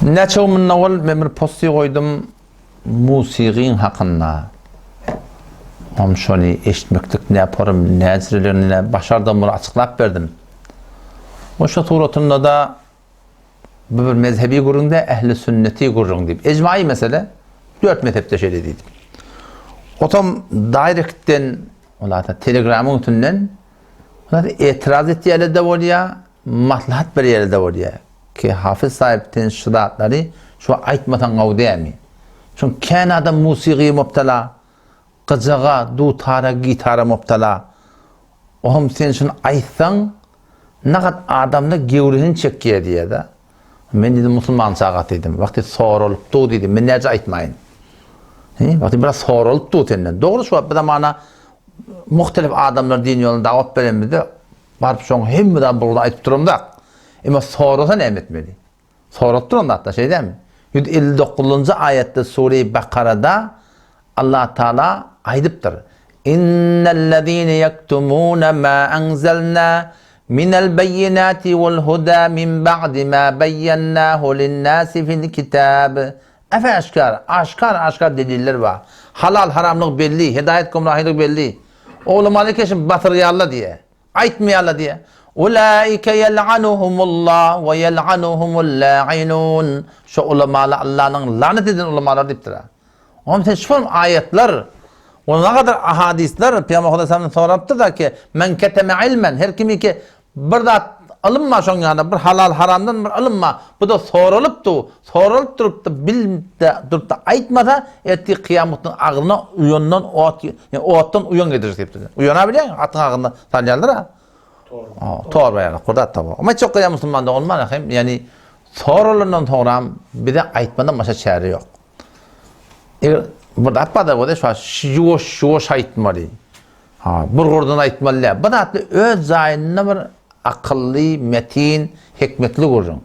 Neçe mınna ol men bir posti koydum musiqin hakkında. Hem şonu eşitmeklik ne yaparım, ne ezrilerini başardım bunu açıklap verdim. O şu suratında da bir mezhebi gurunda ehli sünneti gurun deyip. Ecmai mesele 4 mezhepte şey dediydim. O tam direktten onlarda telegramın üstünden onlarda itiraz ettiği yerde de var ya, maslahat bir yerde de var ya. Ki hafız sahipten şidatları şu aytmatan gav değil mi? Çünkü kendi adam musiqiye müptela, qıcağa, dutara, gitara müptela. Oğlum sen şunu aytsan, ne kadar adamda gevrihin çekkiye diye de. Ben dedim Müslüman sağat dedim. Vakti soğur olup doğu dedim. Ben nece aytmayın. Vakti biraz soğur olup doğu tenden. Doğru şu bir de bana muhtelif adamlar din yolunda davet veremedi. Varıp şunu hem de burada aytıp durum da. Ama soğursa ne etmeli? Soğurup durum da hatta şey değil mi? 159. ayette Sure-i Bakara'da Allah Teala aydıptır. İnnellezîne yektumûne mâ enzelnâ minel beyinâti vel hudâ min ba'di mâ beyyennâhu linnâsi fil kitâb. Efe aşkar deliller var. Halal haramlık belli, hidayet gumrahlık belli. Oğlum alikeşim batırıyarla diye, aytmayarla diye. Ulaike yel'anuhumullah ve yel'anuhumul la'inun. Şu ulemalar Allah'ın lanet edin ulemalar deyiptir. Onun için şu ayetler, o ne kadar ahadisler Peygamber Aleyhisselam'ın soraptır da ki men keteme ilmen, her kimi ki bir da alınma şun yani bir halal haramdan bir alınma, bu da sorulup durup da durup da aytmasa etti kıyametin ağına uyandan yani ottan uyan getirecek deyiptir. Uyanabiliyor musun? Atın ağında tanıyaldır ha. Torba yani kurda tabi. Ama çok kıya Müslümanda olmalı yani sorulundan sonra bir de aytmadan başka çare yok. Burada appada o da şu aytmalı. Burgurdan aytmalı. Bu da öz zayınına bir akıllı, metin, hikmetli kurun.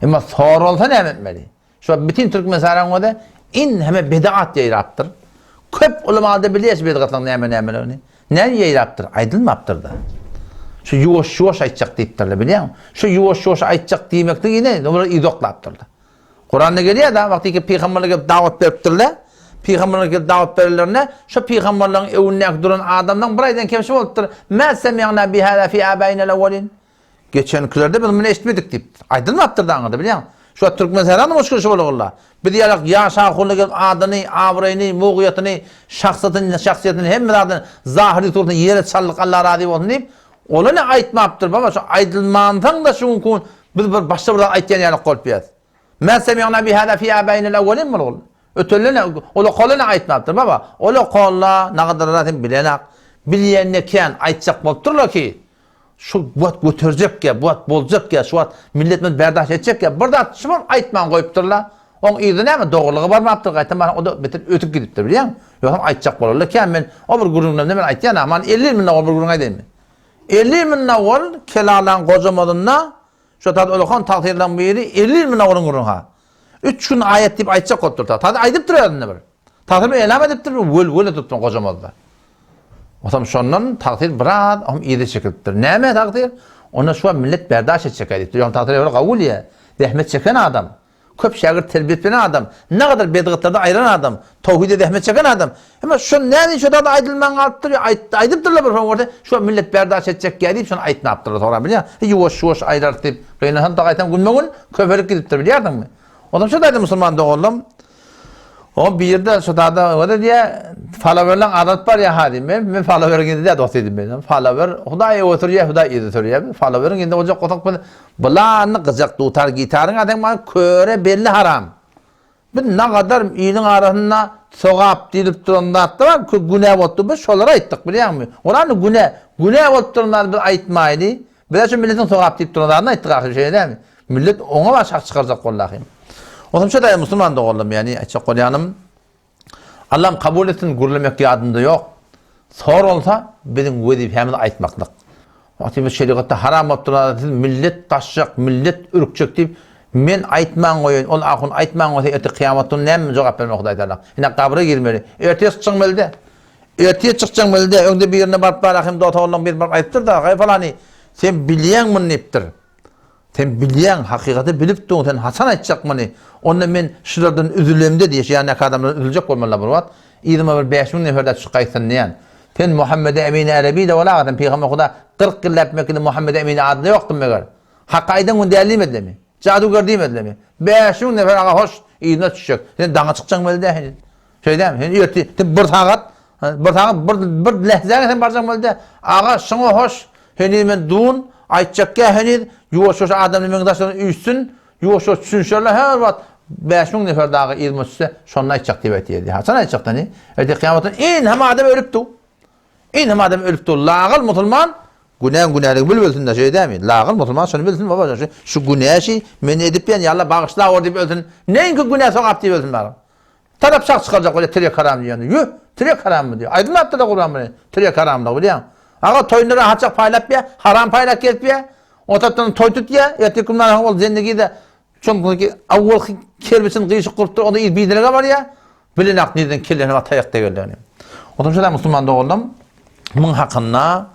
Ama sorulsa ne etmeli? Şu bütün Türk meselelerin o da in hemen bid'at yayraptır. Köp ulemada biliyoruz bid'atların ne hemen. Ne yayraptır? Aydınmaptır da. Şu yuvaş aytacak deyiptirler biliyor musun? Şu yuvaş aytacak demekti yine onları idoklaptırlar. Kur'an'da geliyor da vakti ki peygamberlere davet veriptirler. Peygamberlere davet verirlerine şu peygamberlerin evinde duran adamdan buraydan kimse oluptur. Ma semi'na bihâzâ fî âbâinel evvelin. Geçenkilerde biz bunu eşitmedik deyip. Aydınmaptır da anladı biliyor musun? Şu Türk meselelerini hoş olurlar. Bir diyalog yaşa kulluğun adını, avrayını, muğiyatını, şahsiyetini hem de zahiri turunu yere çallık Allah razı olsun deyip ola ne aytmaptır baba şu aydılmandan da şunu kun biz bir başta burada aytgan yani kolpiyat. Men semi'na bihâzâ fî âbâinel evvelin mi ol? Ötellene ola kolana aytmaptır baba. Ola kolla ne kadar rahatım bilenak. Bileyen ken aytacak bolupturlar ki şu buat götürecek ya, buat bolacak ya, şu milletimiz berdaş edecek ya. Burada şu aytman koyupturlar. On iyide ne mi doğruluğu barmaptır gaytan bana o da beter ötüp gidiptir biliyor musun? Yok aytacak bolurlar ken ben o bir gurundan ben aytyan aman 50 minna o bir gurun aydayım mı? 50 minna ol kelalan kocamadınna şu tadı olakon takdirden bu yeri 50 minna olun gurun ha. 3 gün ayet deyip aytacak ottur ta. Tadı aydıp duruyor ne bir. Takdir elam edip duruyor. Völ tutun kocamadınlar. O zaman şondan takdir bırak ama iyi de çekiliptir. Ne mi takdir? Ona şu an millet berdaş edecek edip duruyor. Takdir öyle kabul ya. Rahmet çeken adam. Köp şagird terbiyet veren adam. Ne kadar bedgıtlarda ayıran adam. Tevhide rahmet çeken adam. Ama şu ne şu da aydılman alıptır. Aydıptırlar bir orada. Şu an millet berdaş edecek deyip sonra ayıt ne yaptırlar sonra biliyor musun? Yuvaş ayırar deyip. Reynahan da aytan gün köpelik gidiptir biliyordun mu? O zaman şu da Müslüman da oğlum. O bir yerde şu da diye falaverlan adat var ya hadi ben falaver gidi de dost dedim ben. Falaver Huday oturuyor Huday editörüyor. Falaverin gidi olacak kotak bulanı kızak tutar gitarın adam var köre belli haram. Bir ne kadar iyinin arasında sogap dilip duranda attı var günah oldu biz şolara ayttık biliyor musun? Oranın günah oldular bir aytmaydı. Biraz şu milletin sogap dilip duranlarına ayttık ahir şey değil mi? Millet ona başak çıkaracak vallahi. O zaman şu da Müslüman da oğlum yani açık Kur'an'ım Allah'ım kabul etsin gurlemek yadında yok. Sor olsa benim vazifemi aytmaklık. Vakti bir şeriatta haram yaptılar millet taşacak, millet ürkecek deyip men aytman koyun, ol akın aytman koyun eti kıyametin ne mi cevap vermek Huday Teala. Yine kabre girmeli. Erteye çıkacaksın belde. Erteye çıkacaksın belde. Önde bir yerine barıp barakım da otoğulun bir barıp ayıptır da falan. Sen biliyen mi niptir? Sen bilýän hakykati bilip dur, sen hasan aýtjakmany. Onda men şulardan üzülemde diýeş, ýani adamlar üzüljek bolmaly bu wagt. İzime bir 5000 neferden çykaýsyn diýen. Sen Muhammed Emin Arabi de wala adam peýgamber Huda 40 yıl etmekini Muhammed Emin adlı yoktu meger. Hakaydan gün değerli medlemi. Cadugar değil medlemi. 5000 nefer ağa hoş izine düşecek. Sen dağa çıkacaksın böyle de. Şeyden sen yöti bir tağat bir lehzene sen baracak böyle de. Ağa şuna hoş. Heni men dun aytjakka heni yoşoş adamın mengdaşlarını üstün yoşoş düşünşerler her wagt 5000 nefer dağı izine düşse şonu aytjak diýip aýtýardy. Hasan aýtjakda ni? Ede kıyamatın en hem adam ölüpdi. En hem adam ölüpdi. Lağıl musulman günahlyk bilbilsin de şey demi. Lağıl musulman şunu bilsin baba. Şu günahı men edip ben yalla bağışla or diýip ölsün. Neňki günah sogap diýip ölsün bana. Tarap şak çıkaracak öyle tirek haram diýeni. Yuh, tirek haram mı diyor. Aydın attı da Kur'an bunu. Tirek haram da bilýän. Ağa toýnlara haçak paýlap ýa, haram paýlap gelip ýa. Otatdan toy tut ýa, ýetikimden ol zendegide çünkü awwal kelbesin gyşyk gurupdy, onu bildirege bar ýa. Bilen akniden kellerini atayak da geldi. Otamşa Müslüman doğuldum. Bunun hakkında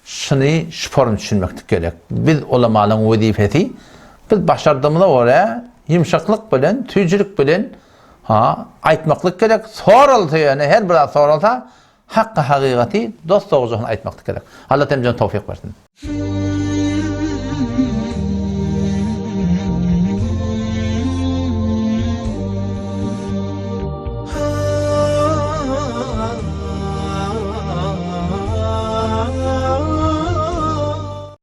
şunu şüpharını düşünmektik gerek. Biz ulamaların vazifesi, biz başardığımızda oraya yumuşaklık bilen, tüycülük bilen aytmaklık gerek. Sorulsa yani her bir sorulsa hakkı hakikati dost doğucuğunu aytmaklık gerek. Allah temizden tevfik versin.